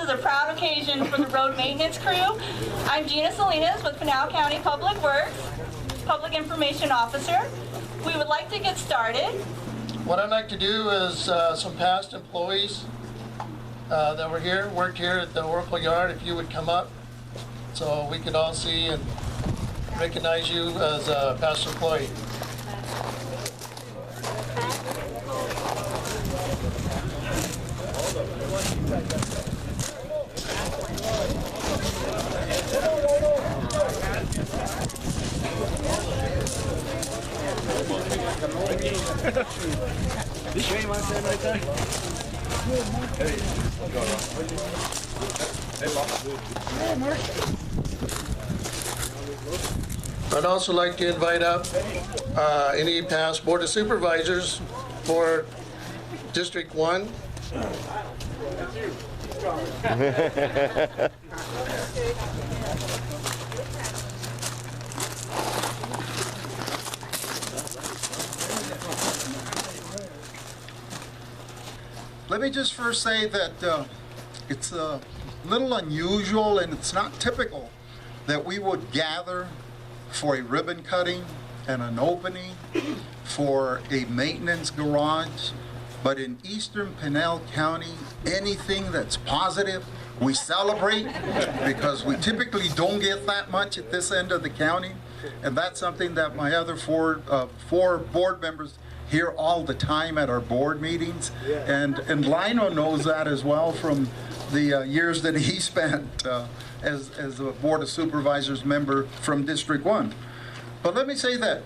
is a proud occasion for the road maintenance crew. I'm Gina Salinas with Pinal County Public Works, Public Information Officer. We would like to get started. What I'd like to do is some past employees that were here, worked here at the Oracle Yard, if you would come up so we could all see and recognize you as a past employee. This way, my friend, right there. I'd also like to invite up any past Board of Supervisors for District 1. Let me just first say that it's a little unusual and it's not typical that we would gather for a ribbon cutting and an opening for a maintenance garage. But in Eastern Pinal County, anything that's positive, we celebrate because we typically don't get that much at this end of the county. And that's something that my other four board members hear all the time at our board meetings. And Lino knows that as well from the years that he spent as a Board of Supervisors member from District 1. But let me say that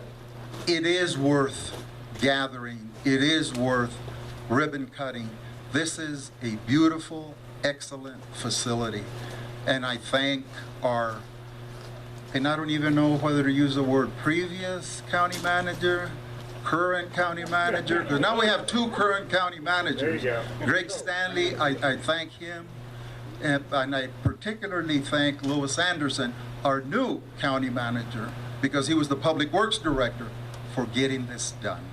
it is worth gathering. It is worth ribbon cutting. This is a beautiful, excellent facility. And I thank our, and I don't even know whether to use the word previous county manager, current county manager, because now we have two current county managers. Greg Stanley, I thank him, and I particularly thank Louis Anderson, our new county manager, because he was the Public Works Director, for getting this done.